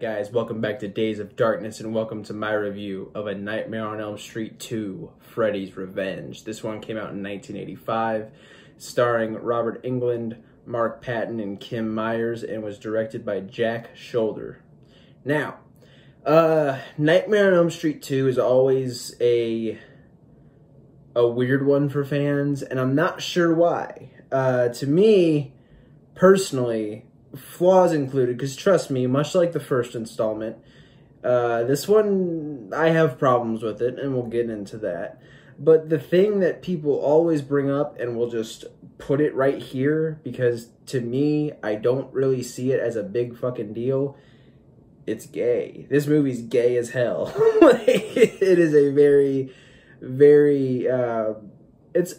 guys, welcome back to Days of Darkness and welcome to my review of A Nightmare on Elm Street 2, Freddy's Revenge. This one came out in 1985, starring Robert Englund, Mark Patton, and Kim Myers, and was directed by Jack Sholder. Now, Nightmare on Elm Street 2 is always a weird one for fans, and I'm not sure why. To me, personally, flaws included, because trust me, much like the first installment, this one, I have problems with it, and we'll get into that. But the thing that people always bring up, and we'll just put it right here, because to me, I don't really see it as a big fucking deal, it's gay. This movie's gay as hell. It is a very, very, it's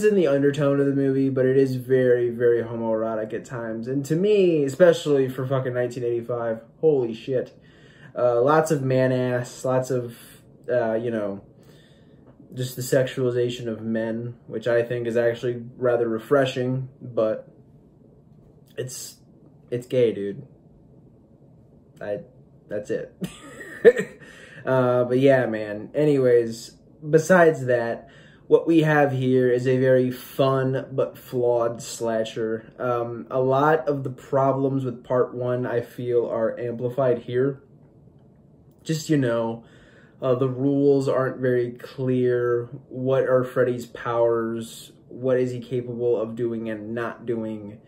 in the undertone of the movie, but it is very, very homoerotic at times. And to me, especially for fucking 1985, holy shit. Lots of man-ass, lots of, you know, just the sexualization of men, which I think is actually rather refreshing, but it's gay, dude. That's it. But yeah, man. Anyways, besides that, what we have here is a very fun but flawed slasher. A lot of the problems with part one, I feel, are amplified here. Just, you know, the rules aren't very clear. What are Freddy's powers? What is he capable of doing and not doing?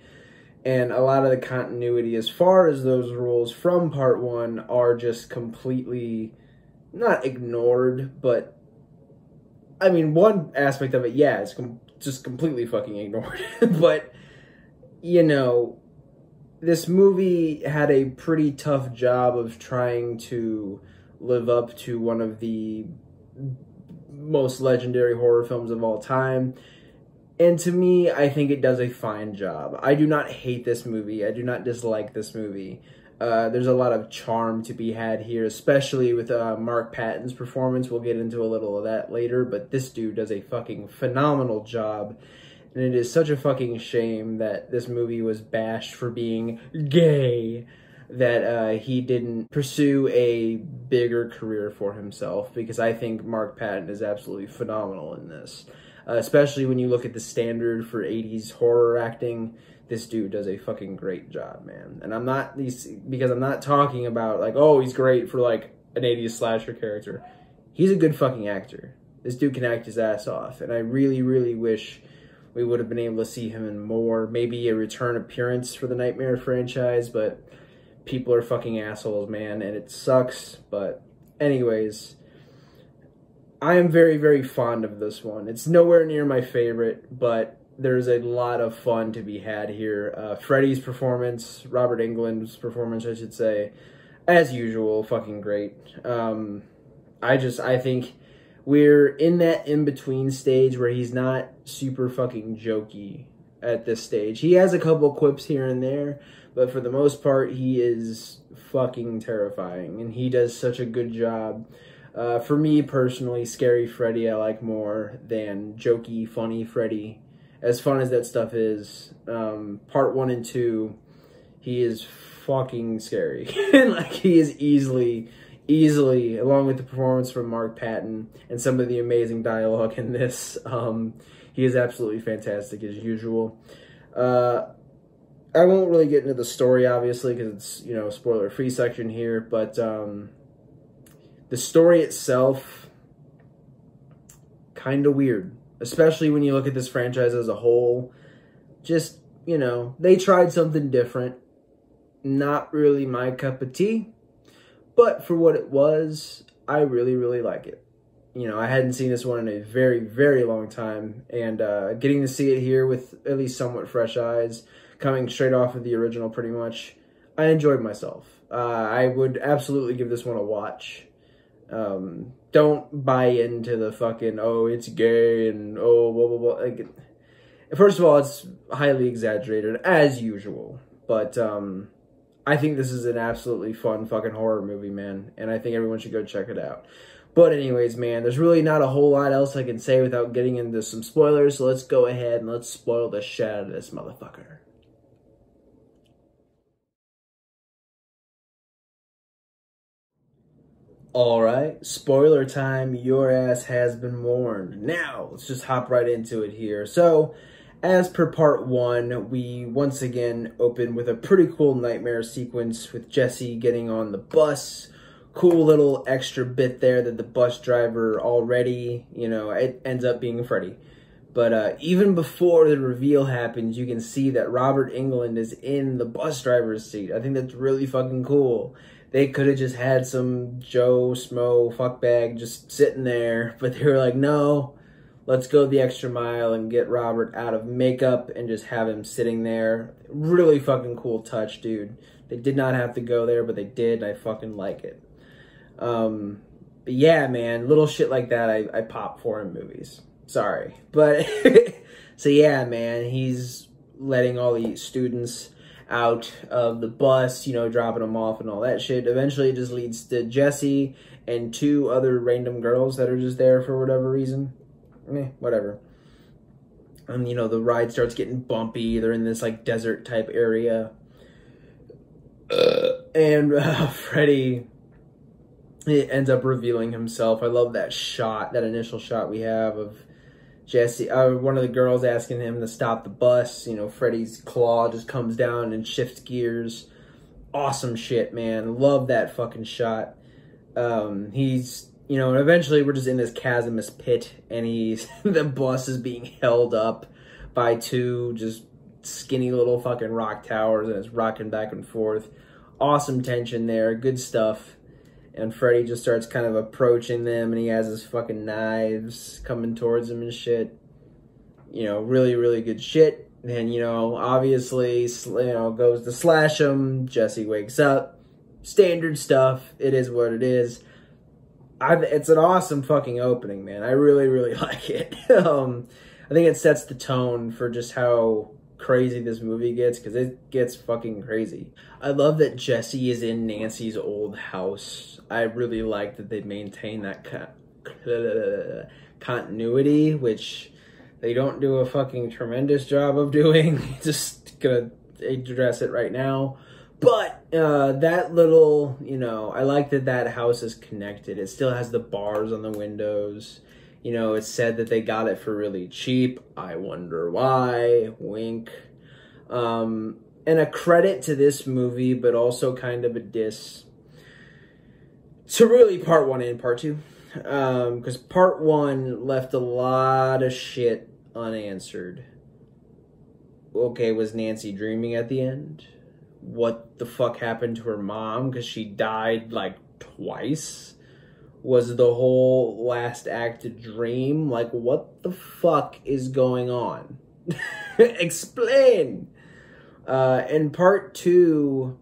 And a lot of the continuity as far as those rules from part one are just completely, not ignored, but I mean, one aspect of it, yeah, it's just completely fucking ignored. But, you know, this movie had a pretty tough job of trying to live up to one of the most legendary horror films of all time. And to me, I think it does a fine job. I do not hate this movie. I do not dislike this movie. There's a lot of charm to be had here, especially with Mark Patton's performance. We'll get into a little of that later, but this dude does a fucking phenomenal job. And it is such a fucking shame that this movie was bashed for being gay, that he didn't pursue a bigger career for himself, because I think Mark Patton is absolutely phenomenal in this. Especially when you look at the standard for 80s horror acting. This dude does a fucking great job, man. And I'm not, because I'm not talking about, like, oh, he's great for, like, an 80s slasher character. He's a good fucking actor. This dude can act his ass off. And I really, really wish we would have been able to see him in more, maybe a return appearance for the Nightmare franchise, but people are fucking assholes, man, and it sucks. But anyways, I am very, very fond of this one. It's nowhere near my favorite, but there's a lot of fun to be had here. Freddy's performance, Robert Englund's performance, I should say, as usual, fucking great. I think we're in that in-between stage where he's not super fucking jokey at this stage. He has a couple quips here and there, but for the most part, he is fucking terrifying, and he does such a good job. For me, personally, Scary Freddy I like more than jokey, funny Freddy. As fun as that stuff is, part 1 and 2, he is fucking scary. Like, he is easily, along with the performance from Mark Patton and some of the amazing dialogue in this, he is absolutely fantastic as usual. I won't really get into the story, obviously, because it's, you know, spoiler-free section here, but the story itself, kind of weird. Especially when you look at this franchise as a whole. Just, you know, they tried something different. Not really my cup of tea. But for what it was, I really, really like it. You know, I hadn't seen this one in a very, very long time. And getting to see it here with at least somewhat fresh eyes, coming straight off of the original pretty much, I enjoyed myself. I would absolutely give this one a watch. Don't buy into the fucking, oh, it's gay, and oh, blah, blah, blah. Like, first of all, it's highly exaggerated, as usual. But, I think this is an absolutely fun fucking horror movie, man. And I think everyone should go check it out. But anyways, man, there's really not a whole lot else I can say without getting into some spoilers. So let's go ahead and let's spoil the shit out of this motherfucker. All right, spoiler time, your ass has been warned. Now, let's just hop right into it here. So, as per part one, we once again open with a pretty cool nightmare sequence with Jesse getting on the bus. Cool little extra bit there that the bus driver already, it ends up being Freddy. But even before the reveal happens, you can see that Robert Englund is in the bus driver's seat. I think that's really fucking cool. They could have just had some Joe Smo fuckbag just sitting there, but they were like, no, let's go the extra mile and get Robert out of makeup and just have him sitting there. Really fucking cool touch, dude. They did not have to go there, but they did, and I fucking like it. But yeah, man, little shit like that I pop for in movies. Sorry. But, so yeah, man, he's letting all the students out of the bus, dropping them off and all that shit. Eventually it just leads to Jesse and two other random girls that are just there for whatever reason. Whatever. And, the ride starts getting bumpy. They're in this, desert type area. And Freddy, it ends up revealing himself. I love that shot, that initial shot we have of Jesse, one of the girls asking him to stop the bus. Freddy's claw just comes down and shifts gears. Awesome shit, man. Love that fucking shot. He's, eventually we're just in this chasmous pit, and the bus is being held up by two just skinny little fucking rock towers, and it's rocking back and forth. Awesome tension there. Good stuff. And Freddy just starts kind of approaching them, and he has his fucking knives coming towards him and shit. Really, really good shit. And, obviously, goes to slash him. Jesse wakes up. Standard stuff. It is what it is. It's an awesome fucking opening, man. I really, really like it. I think it sets the tone for just how crazy this movie gets, because it gets fucking crazy. I love that Jesse is in Nancy's old house. I really like that they maintain that continuity, which they don't do a fucking tremendous job of doing. Just gonna address it right now. But that little, I like that house is connected. It still has the bars on the windows. It's said that they got it for really cheap. I wonder why. Wink. And a credit to this movie, but also kind of a diss. So really part one and part two. Because part one left a lot of shit unanswered. Okay, was Nancy dreaming at the end? What the fuck happened to her mom? Because she died, twice? Was the whole last act a dream? What the fuck is going on? Explain! And part two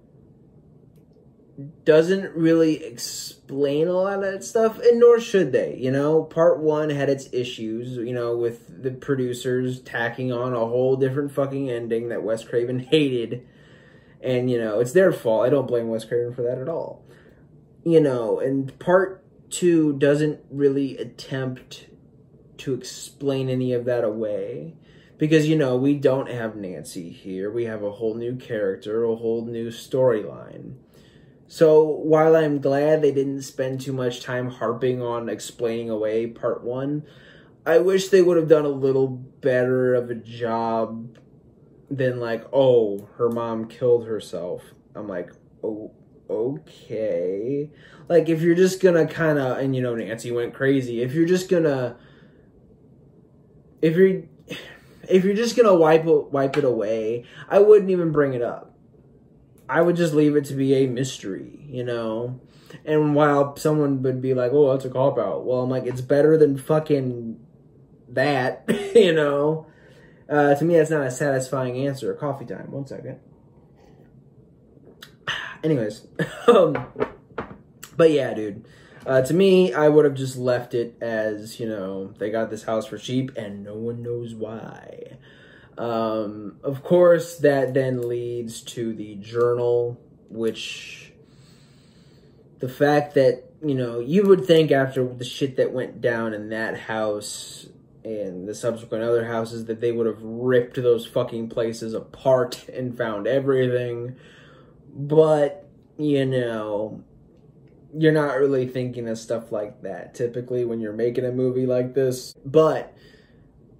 doesn't really explain a lot of that stuff, and nor should they, Part one had its issues, with the producers tacking on a whole different fucking ending that Wes Craven hated. And, it's their fault. I don't blame Wes Craven for that at all. And part two doesn't really attempt to explain any of that away. Because, we don't have Nancy here. We have a whole new character, a whole new storyline. So, while I'm glad they didn't spend too much time harping on explaining away part one, I wish they would have done a little better of a job than oh, her mom killed herself. I'm like, oh, okay. If you're just gonna kind of, and Nancy went crazy. If you're just gonna wipe it away, I wouldn't even bring it up. I would just leave it to be a mystery, And while someone would be like, oh, that's a cop-out. Well, I'm like, it's better than fucking that, To me, that's not a satisfying answer. Coffee time. 1 second. Anyways. But yeah, dude. To me, I would have just left it as, they got this house for cheap and no one knows why. Of course, that then leads to the journal, which the fact that, you would think after the shit that went down in that house and the subsequent other houses that they would have ripped those fucking places apart and found everything. But, you're not really thinking of stuff like that typically when you're making a movie like this. But,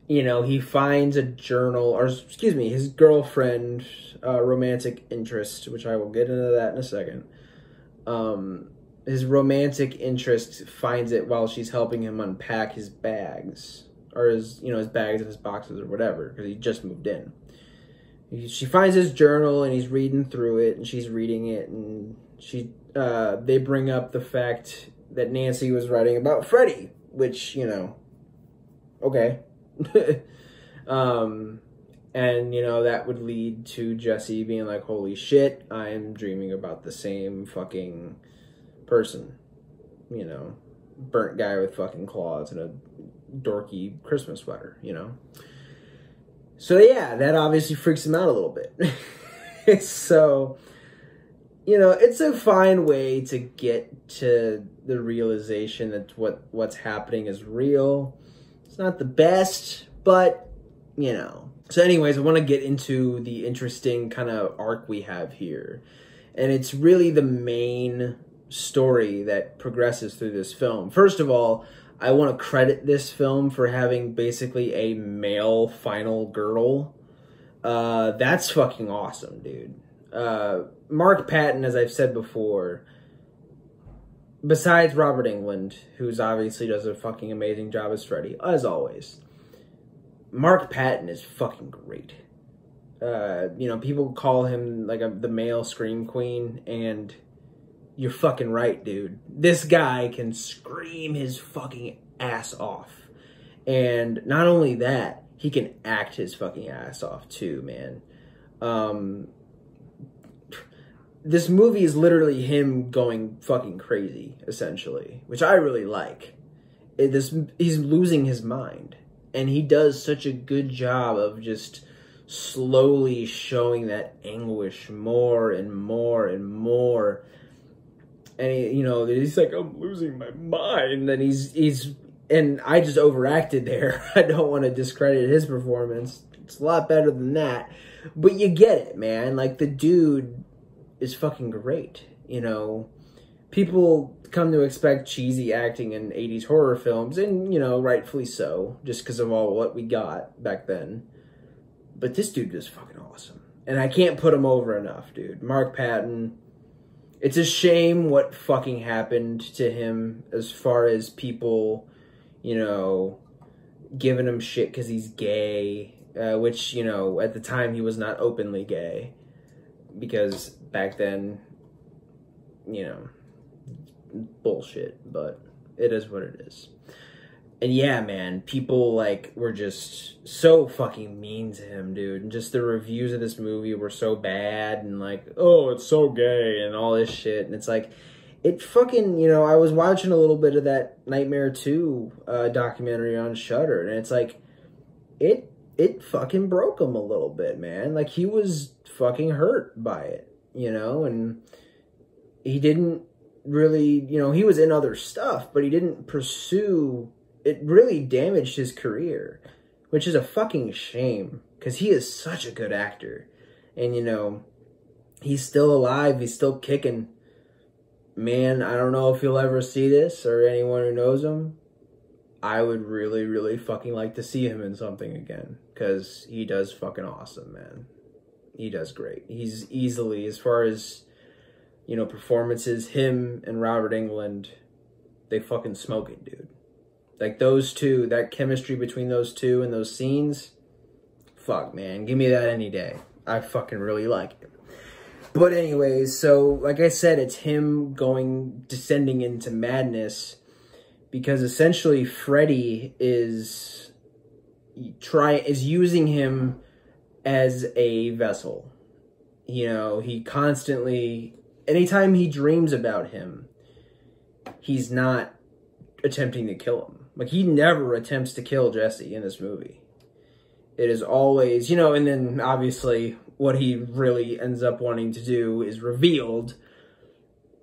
you know, he finds a journal, or excuse me, his girlfriend, romantic interest, which I will get into that in a second. His romantic interest finds it while she's helping him unpack his bags, or his, you know, his bags and his boxes or whatever, because he just moved in. She finds his journal and he's reading through it, and she's reading it, and they bring up the fact that Nancy was writing about Freddie, which, you know, okay. And, you know, that would lead to Jesse being like, holy shit, I'm dreaming about the same fucking person. You know, burnt guy with fucking claws and a dorky Christmas sweater, you know? So, yeah, that obviously freaks him out a little bit. So, you know, it's a fine way to get to the realization that what's happening is real. It's not the best, but, you know. So anyways, I want to get into the interesting kind of arc we have here. And it's really the main story that progresses through this film. First of all, I want to credit this film for having basically a male final girl. That's fucking awesome, dude. Mark Patton, as I've said before, besides Robert Englund, who's obviously does a fucking amazing job as Freddy, as always, Mark Patton is fucking great. You know, people call him like the male scream queen, and you're fucking right, dude. This guy can scream his fucking ass off. And not only that, he can act his fucking ass off too, man. This movie is literally him going fucking crazy, essentially, which I really like. He's losing his mind. And he does such a good job of just slowly showing that anguish more and more and more. And you know, he's like, I'm losing my mind. And and I just overacted there. I don't want to discredit his performance. It's a lot better than that. But you get it, man. Like, the dude is fucking great. You know, people come to expect cheesy acting in 80s horror films, and, you know, rightfully so, just because of all what we got back then. But this dude was fucking awesome. And I can't put him over enough, dude. Mark Patton. It's a shame what fucking happened to him as far as people, you know, giving him shit because he's gay, which, you know, at the time he was not openly gay, because back then, you know, bullshit, but it is what it is. And yeah, man, people, like, were just so fucking mean to him, dude. And just the reviews of this movie were so bad, and like, oh, it's so gay, and all this shit. And it's like, it fucking, you know, I was watching a little bit of that Nightmare 2 documentary on Shudder, and it's like, it fucking broke him a little bit, man. Like, he was fucking hurt by it, you know, and he didn't really, you know, he was in other stuff, but he didn't pursue. It really damaged his career, which is a fucking shame, because he is such a good actor. And, you know, he's still alive, he's still kicking. Man, I don't know if you'll ever see this, or anyone who knows him. I would really, really fucking like to see him in something again, because he does fucking awesome, man. He does great. He's easily, as far as, you know, performances, him and Robert Englund, they fucking smoke it, dude. Like, those two, that chemistry between those two and those scenes, fuck, man, give me that any day. I fucking really like it. But anyways, so, like I said, it's him descending into madness, because essentially Freddy is using him as a vessel. You know, he constantly, anytime he dreams about him, he's not attempting to kill him. Like, he never attempts to kill Jesse in this movie. It is always, you know, and then obviously what he really ends up wanting to do is revealed,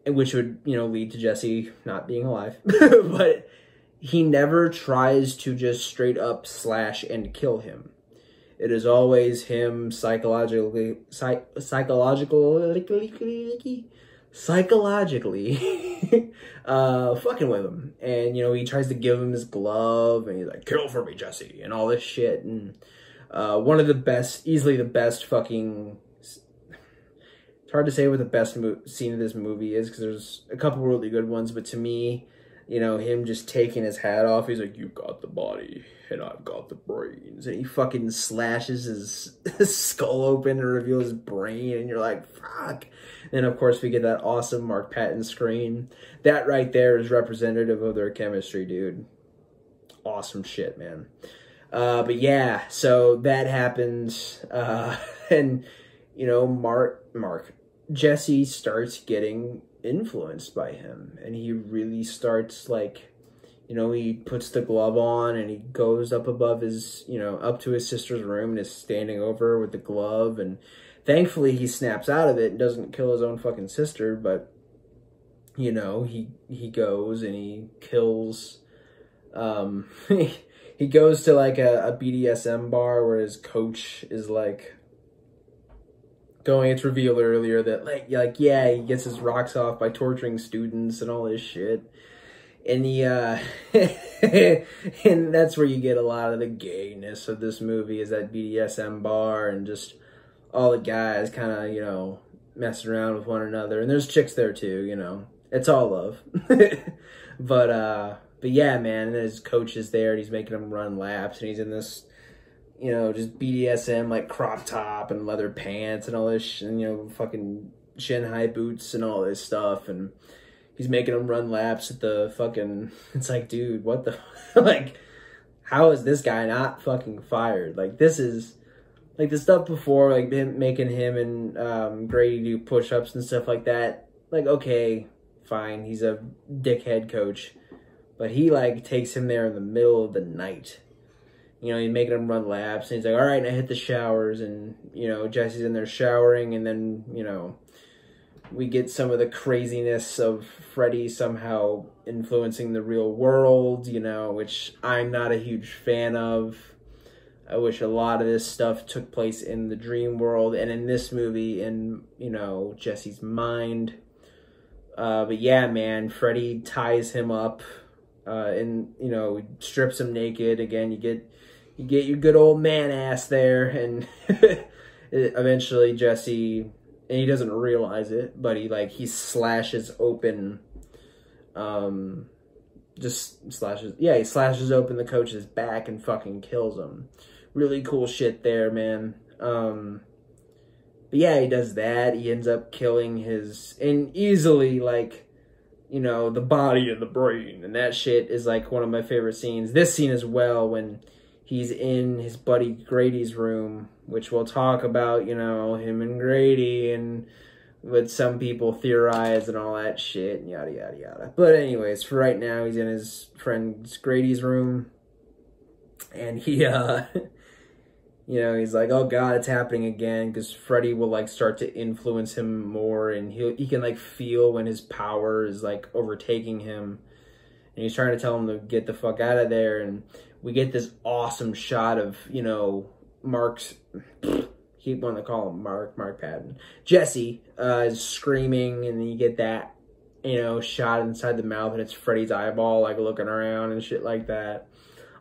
which would, you know, lead to Jesse not being alive. But he never tries to just straight up slash and kill him. It is always him psychologically psychologically fucking with him. And, you know, he tries to give him his glove, and he's like, kill for me, Jesse, and all this shit. And one of the best, easily the best fucking... It's hard to say what the best scene of this movie is, because there's a couple really good ones, but to me, you know, him just taking his hat off, he's like, you got the body, and I've got the brains, and he fucking slashes his skull open and reveals his brain, and you're like, fuck. And of course, we get that awesome Mark Patton scream. That right there is representative of their chemistry, dude. Awesome shit, man. But yeah, so that happens, and, you know, Jesse starts getting influenced by him, and he really starts, like, you know, he puts the glove on, and he goes up above his, you know, up to his sister's room, and is standing over her with the glove, and thankfully he snaps out of it and doesn't kill his own fucking sister, but, you know, he goes and he kills, he goes to, like, a BDSM bar where his coach is, like, it's revealed earlier that, like, yeah, he gets his rocks off by torturing students and all this shit. And he, and that's where you get a lot of the gayness of this movie, is that BDSM bar, and just all the guys kind of, you know, messing around with one another. And there's chicks there too, you know. It's all love. But yeah, man, and his coach is there, and he's making him run laps, and he's in this, you know, just BDSM, like, crop top and leather pants and all this, and, you know, fucking shin-high boots and all this stuff, and he's making him run laps at the fucking, it's like, dude, what the, like, how is this guy not fucking fired? Like, this is, like, the stuff before, like, making him and Grady do push-ups and stuff like that, like, okay, fine, he's a dickhead coach, but he, like, takes him there in the middle of the night. You know, he's making him run laps, and he's like, all right, and I hit the showers, and, you know, Jesse's in there showering, and then, you know, we get some of the craziness of Freddy somehow influencing the real world, you know, which I'm not a huge fan of. I wish a lot of this stuff took place in the dream world, and in this movie, in, you know, Jesse's mind. But yeah, man, Freddy ties him up, and, you know, strips him naked. Again, you get your good old man ass there, and eventually Jesse, and he doesn't realize it, but he slashes open, he slashes open the coach's back and fucking kills him. Really cool shit there, man. But yeah, he does that. He ends up killing and easily, like, you know, the body and the brain, and that shit is, like, one of my favorite scenes. This scene as well, when he's in his buddy Grady's room, which we'll talk about, you know, him and Grady, and what some people theorize and all that shit, and yada, yada, yada. But anyways, for right now, he's in his friend Grady's room, and he, you know, he's like, oh god, it's happening again, because Freddy will, like, start to influence him more, and he can, like, feel when his power is, like, overtaking him, and he's trying to tell him to get the fuck out of there, and we get this awesome shot of, you know, keep wanting to call him Mark Patton. Jesse is screaming, and then you get that, you know, shot inside the mouth, and it's Freddy's eyeball, like, looking around and shit like that.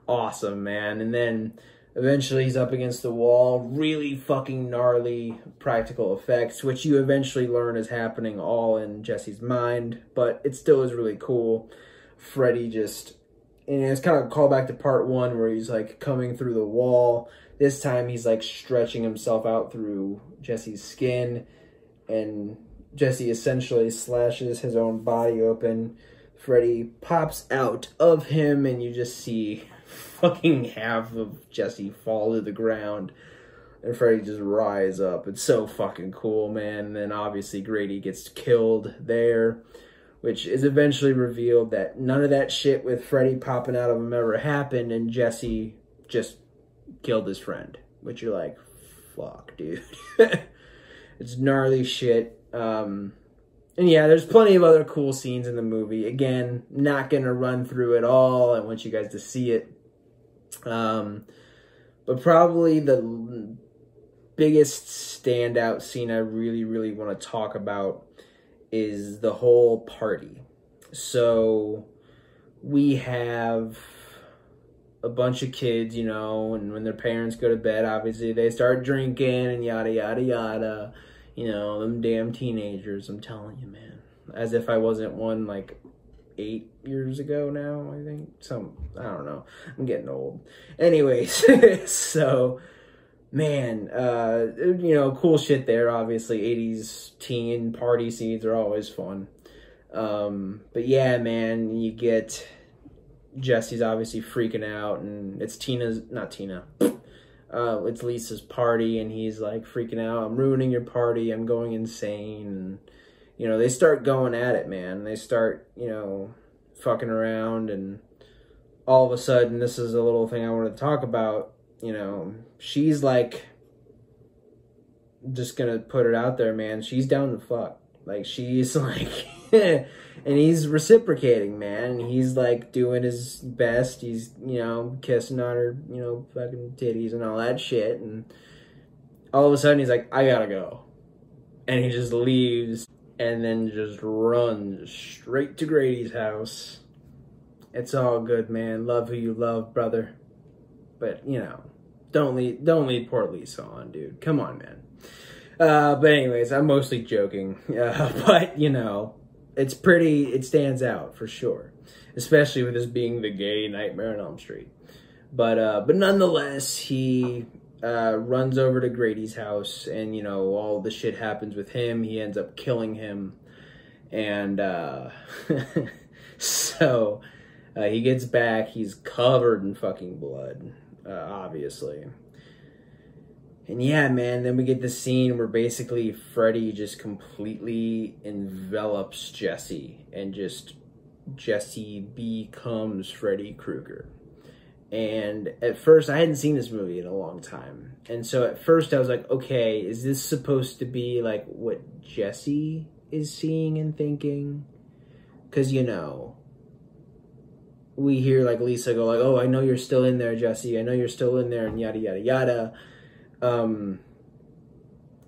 Awesome, man. And then eventually he's up against the wall. Really fucking gnarly practical effects, which you eventually learn is happening all in Jesse's mind, but it still is really cool. Freddy just, and it's kind of a callback to part one, where he's, like, coming through the wall. This time he's, like, stretching himself out through Jesse's skin, and Jesse essentially slashes his own body open. Freddy pops out of him, and you just see fucking half of Jesse fall to the ground, and Freddy just rise up. It's so fucking cool, man. And then obviously Grady gets killed there, which is eventually revealed that none of that shit with Freddy popping out of him ever happened, and Jesse just killed his friend, which you're like, fuck, dude. It's gnarly shit. And yeah, there's plenty of other cool scenes in the movie. Again, not gonna run through it all. I want you guys to see it. But probably the biggest standout scene I really, really want to talk about is the whole party. So we have a bunch of kids, you know, and when their parents go to bed, obviously they start drinking and yada, yada, yada. You know, them damn teenagers, I'm telling you, man. As if I wasn't one, like, 8 years ago now, I think. I don't know. I'm getting old. Anyways, so, man, you know, cool shit there, obviously. 80s teen party scenes are always fun. But yeah, man, you get Jesse's obviously freaking out, and it's it's Lisa's party, and he's like freaking out. I'm ruining your party. I'm going insane. And, you know, they start going at it, man. They start, you know, fucking around, and all of a sudden, this is a little thing I wanted to talk about. You know, she's like, just gonna put it out there, man. She's down to fuck. Like, she's like, and he's reciprocating, man. He's like doing his best. He's, you know, kissing on her, you know, fucking titties and all that shit. And all of a sudden he's like, I gotta go. And he just leaves and then just runs straight to Grady's house. It's all good, man. Love who you love, brother. But, you know, don't lead poor Lisa on, dude. Come on, man. But anyways, I'm mostly joking. But, you know, it stands out for sure. Especially with this being the gay Nightmare on Elm Street. But nonetheless, he runs over to Grady's house, and, you know, all the shit happens with him. He ends up killing him. And, so, he gets back. He's covered in fucking blood, obviously. And yeah, man, then we get this scene where basically Freddy just completely envelops Jesse, and just Jesse becomes Freddy Krueger. And at first, I hadn't seen this movie in a long time. And so at first I was like, okay, is this supposed to be like what Jesse is seeing and thinking? Because, you know, we hear like Lisa go like, oh, I know you're still in there, Jesse. I know you're still in there, and yada, yada, yada.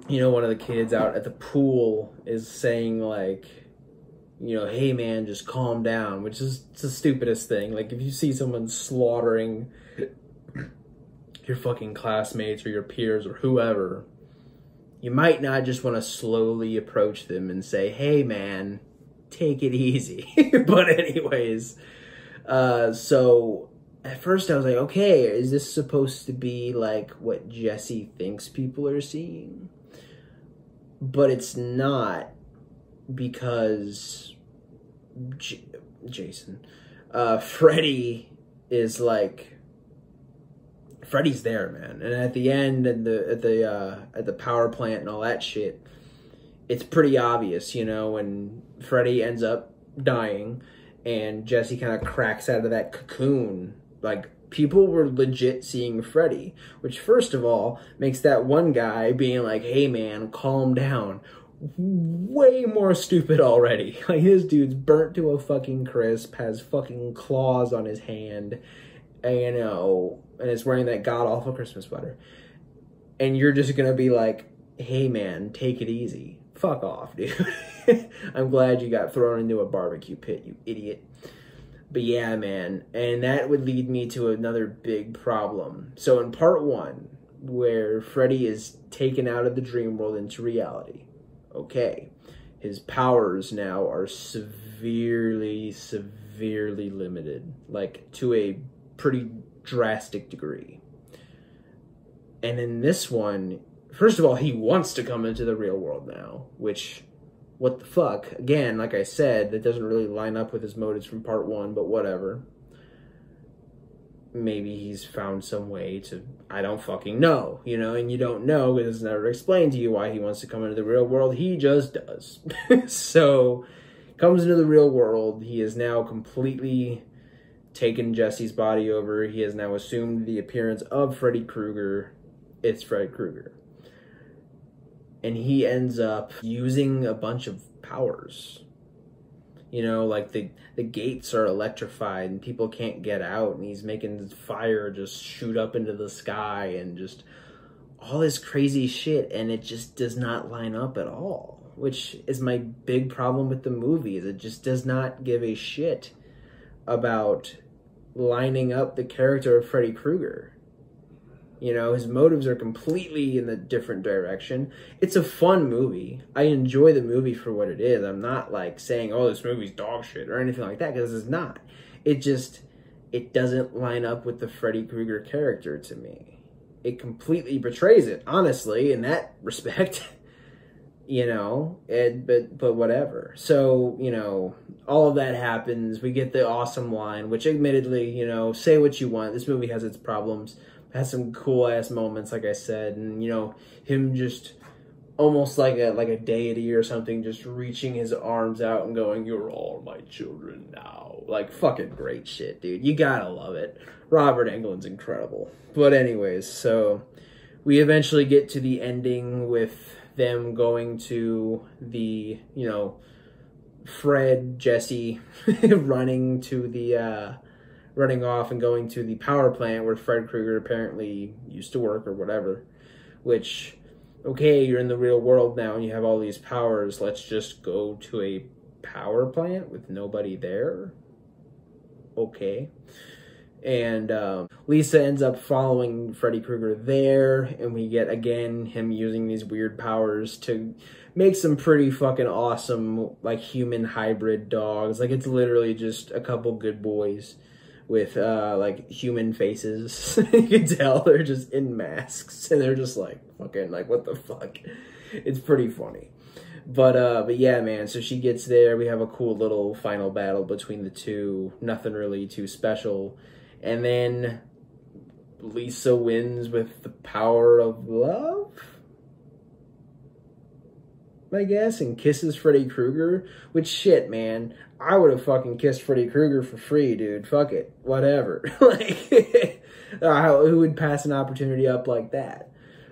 You know, one of the kids out at the pool is saying like, you know, hey man, just calm down, which is the stupidest thing. Like, if you see someone slaughtering your fucking classmates or your peers or whoever, you might not just want to slowly approach them and say, hey man, take it easy. But anyways, so at first I was like, okay, is this supposed to be like what Jesse thinks people are seeing? But it's not, because Freddy is like, Freddy's there, man. And at the end, at the power plant and all that shit, it's pretty obvious, you know, when Freddy ends up dying and Jesse kind of cracks out of that cocoon. Like, people were legit seeing Freddy, which first of all makes that one guy being like, hey man, calm down, way more stupid already. Like, this dude's burnt to a fucking crisp, has fucking claws on his hand, and, you know, and is wearing that god-awful Christmas sweater. And you're just gonna be like, hey man, take it easy. Fuck off, dude. I'm glad you got thrown into a barbecue pit, you idiot. But yeah, man, and that would lead me to another big problem. So in part one, where Freddy is taken out of the dream world into reality, okay, his powers now are severely, severely limited, like to a pretty drastic degree. And in this one, first of all, he wants to come into the real world now, which, what the fuck? Again, like I said, that doesn't really line up with his motives from part one, but whatever. Maybe he's found some way to, I don't fucking know, you know, and you don't know because it's never explained to you why he wants to come into the real world. He just does. So, comes into the real world. He has now completely taken Jesse's body over. He has now assumed the appearance of Freddy Krueger. It's Freddy Krueger. And he ends up using a bunch of powers. You know, like the gates are electrified and people can't get out, and he's making fire just shoot up into the sky and just all this crazy shit, and it just does not line up at all. which is my big problem with the movie, is it just does not give a shit about lining up the character of Freddy Krueger. You know, his motives are completely in the different direction. It's a fun movie. I enjoy the movie for what it is. I'm not like saying, oh, this movie's dog shit or anything like that, because it's not. It doesn't line up with the Freddy Krueger character to me. It completely betrays it, honestly, in that respect. You know, but whatever. So, you know, all of that happens. We get the awesome line, which admittedly, you know, say what you want. This movie has its problems. It has some cool ass moments, like I said, and you know, him just almost like a deity or something, just reaching his arms out and going, "You're all my children now." Like, fucking great shit, dude. You gotta love it. Robert Englund's incredible. But anyways, so we eventually get to the ending with them going to the, you know, Fred, Jesse running off and going to the power plant where Fred Krueger apparently used to work or whatever. Which, okay, you're in the real world now and you have all these powers. Let's just go to a power plant with nobody there. Okay. And Lisa ends up following Freddy Krueger there, and we get, again, him using these weird powers to make some pretty fucking awesome, like, human hybrid dogs. Like, it's literally just a couple good boys with, like, human faces. You can tell they're just in masks, and they're just, like, fucking, like, what the fuck? It's pretty funny. But yeah, man, so she gets there. We have a cool little final battle between the two. Nothing really too special. And then Lisa wins with the power of love, I guess, and kisses Freddy Krueger. Which, shit, man, I would have fucking kissed Freddy Krueger for free, dude. Fuck it. Whatever. Like, who would pass an opportunity up like that?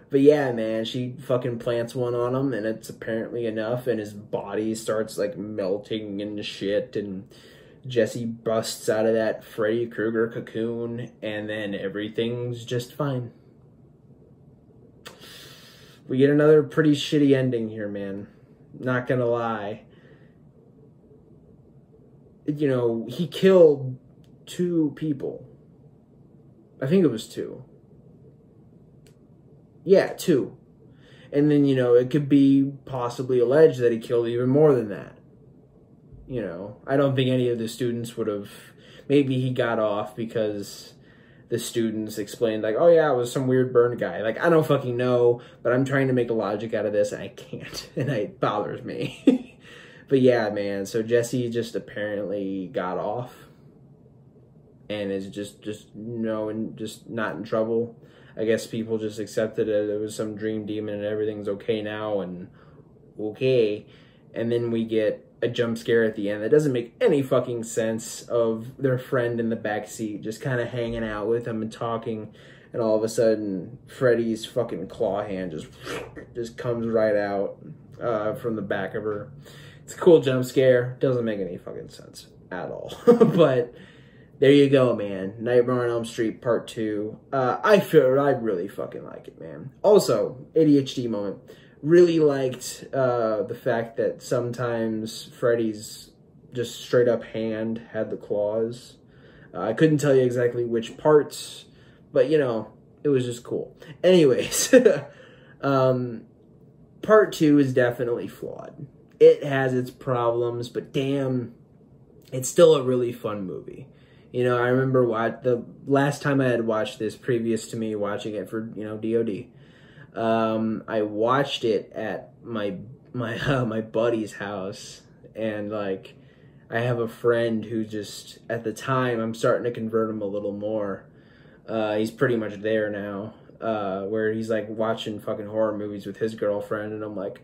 But yeah, man, she fucking plants one on him, and it's apparently enough, and his body starts, like, melting and shit, and Jesse busts out of that Freddy Krueger cocoon, and then everything's just fine. We get another pretty shitty ending here, man. Not gonna lie. You know, he killed 2 people. I think it was 2. Yeah, 2. And then, you know, it could be possibly alleged that he killed even more than that. You know, I don't think any of the students would have, maybe he got off because the students explained, like, oh yeah, it was some weird burn guy. Like, I don't fucking know, but I'm trying to make a logic out of this, and I can't, and it bothers me. But yeah, man, so Jesse just apparently got off, and is just not in trouble. I guess people just accepted it was some dream demon, and everything's okay now, and okay. And then we get a jump scare at the end that doesn't make any fucking sense, of their friend in the backseat just kind of hanging out with him and talking, and all of a sudden Freddy's fucking claw hand just comes right out from the back of her. It's a cool jump scare. Doesn't make any fucking sense at all. But there you go, man. Nightmare on Elm Street Part 2. I really fucking like it, man. Also, ADHD moment. Really liked the fact that sometimes Freddy's just straight up hand had the claws. I couldn't tell you exactly which parts, but you know, it was just cool. Anyways, Part 2 is definitely flawed. It has its problems, but damn, it's still a really fun movie. You know, I remember the last time I had watched this, previous to me watching it for, you know, DOD. I watched it at my buddy's house, and like, I have a friend who just, at the time, I'm starting to convert him a little more. He's pretty much there now, where he's like watching fucking horror movies with his girlfriend, and I'm like,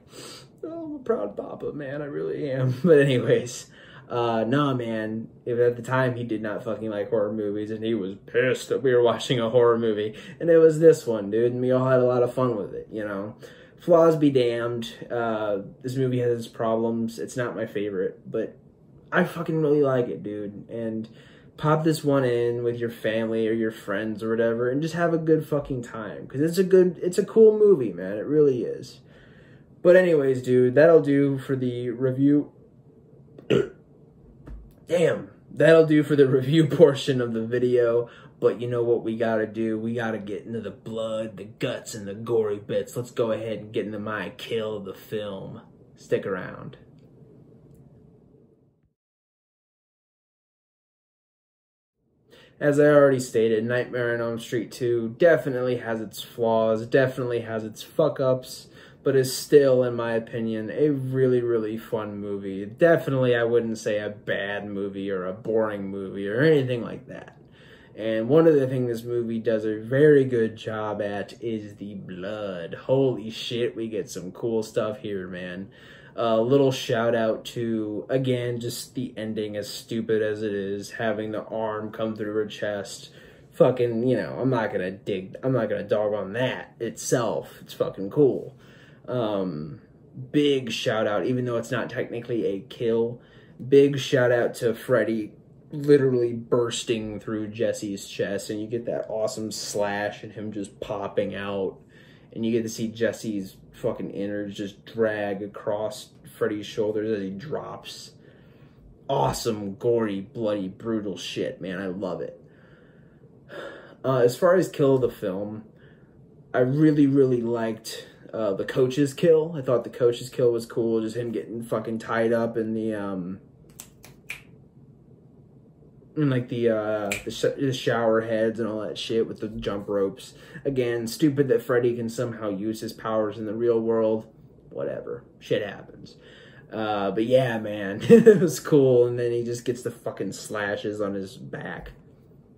oh, I'm a proud papa, man, I really am. But anyways, nah, man, at the time he did not fucking like horror movies, and he was pissed that we were watching a horror movie, and it was this one, dude, and we all had a lot of fun with it, you know. Flaws be damned. This movie has its problems. It's not my favorite, but I fucking really like it, dude, and pop this one in with your family or your friends or whatever, and just have a good fucking time, because it's a cool movie, man, it really is. But anyways, dude, that'll do for the review. Damn, that'll do for the review portion of the video. But you know what we gotta do? We gotta get into the blood, the guts, and the gory bits. Let's go ahead and get into my kill of the film. Stick around. As I already stated, Nightmare on Elm Street 2 definitely has its flaws, definitely has its fuck-ups, but is still, in my opinion, a really, really fun movie. Definitely, I wouldn't say a bad movie or a boring movie or anything like that. And one of the things this movie does a very good job at is the blood. Holy shit, we get some cool stuff here, man. A little shout out to, again, just the ending, as stupid as it is, having the arm come through her chest. Fucking, you know, I'm not gonna dog on that itself. It's fucking cool. Big shout out, even though it's not technically a kill, big shout out to Freddy literally bursting through Jesse's chest, and you get that awesome slash and him just popping out, and you get to see Jesse's fucking innards just drag across Freddy's shoulders as he drops. Awesome, gory, bloody, brutal shit, man. I love it. As far as kill of the film, I really, really liked the coach's kill. I thought the coach's kill was cool, just him getting fucking tied up in the the shower heads and all that shit with the jump ropes. Again, stupid that Freddy can somehow use his powers in the real world. Whatever. Shit happens. But yeah, man. It was cool. And then he just gets the fucking slashes on his back.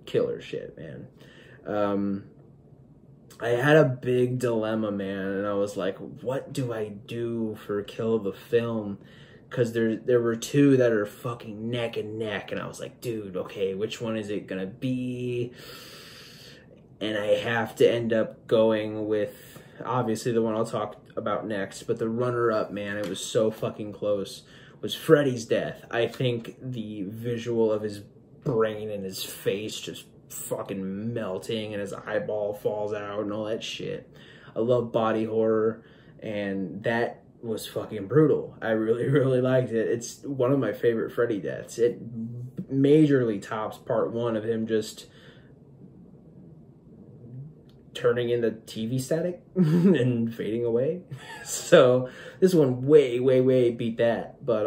Killer shit, man. I had a big dilemma, man. And I was like, what do I do for kill of the film? Because there were two that are fucking neck and neck. And I was like, dude, okay, which one is it gonna be? And I have to end up going with, obviously, the one I'll talk about next. But the runner-up, man, it was so fucking close, was Freddy's death. I think the visual of his brain and his face just fucking melting and his eyeball falls out and all that shit. I love body horror, and that was fucking brutal. I really, really liked it. It's one of my favorite Freddy deaths. It majorly tops part one of him just turning into TV static and fading away. So this one way, way, way beat that. But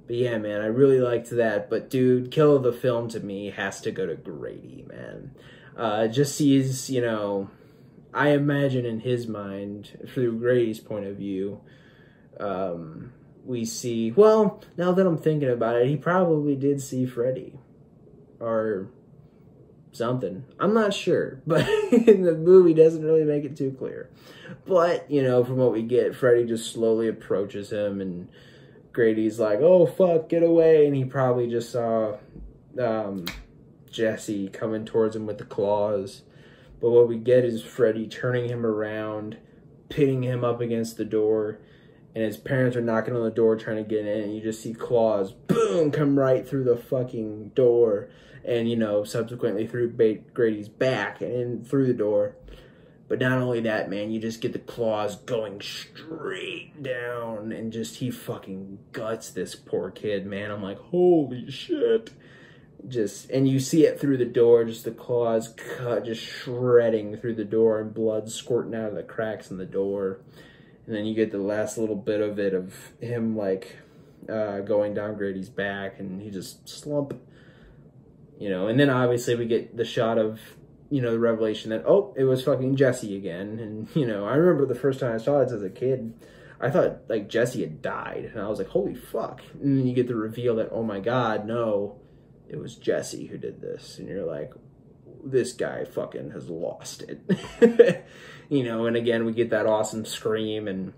yeah, man, I really liked that. But dude, kill of the film to me has to go to Grady, man. Just sees, you know, I imagine in his mind, through Grady's point of view, we see, well, now that I'm thinking about it, he probably did see Freddy. Or something. I'm not sure, but the movie doesn't really make it too clear. But, you know, from what we get, Freddy just slowly approaches him, and Grady's like, oh, fuck, get away. And he probably just saw Jesse coming towards him with the claws. But what we get is Freddy turning him around, pitting him up against the door, and his parents are knocking on the door trying to get in, and you just see claws, boom, come right through the fucking door, and, you know, subsequently through Grady's back and through the door. But not only that, man, you just get the claws going straight down, and just, he fucking guts this poor kid, man. I'm like, holy shit. Just, and you see it through the door, just the claws cut, just shredding through the door, and blood squirting out of the cracks in the door. And then you get the last little bit of it of him, like, going down Grady's back, and he just slump, you know. And then obviously we get the shot of, you know, the revelation that, oh, it was fucking Jesse again. And, you know, I remember the first time I saw this as a kid, I thought, like, Jesse had died. And I was like, holy fuck. And then you get the reveal that, oh my god, no, it was Jesse who did this. And you're like, this guy fucking has lost it. You know, and again, we get that awesome scream, and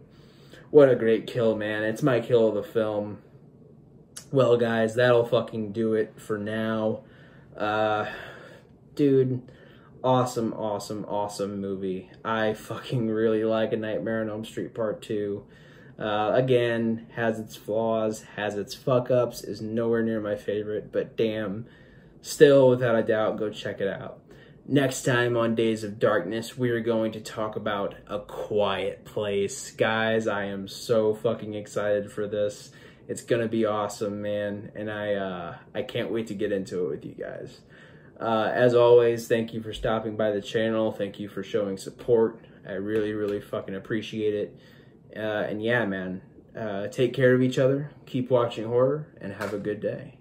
what a great kill, man. It's my kill of the film. Well, guys, that'll fucking do it for now. Dude, awesome, awesome, awesome movie. I fucking really like A Nightmare on Elm Street Part 2. Again, has its flaws, has its fuck-ups, is nowhere near my favorite, but damn, still, without a doubt, go check it out. Next time on Days of Darkness, we are going to talk about A Quiet Place. Guys, I am so fucking excited for this. It's gonna be awesome, man, and I can't wait to get into it with you guys. As always, thank you for stopping by the channel. Thank you for showing support. I really, really fucking appreciate it. And yeah, man, take care of each other, keep watching horror, and have a good day.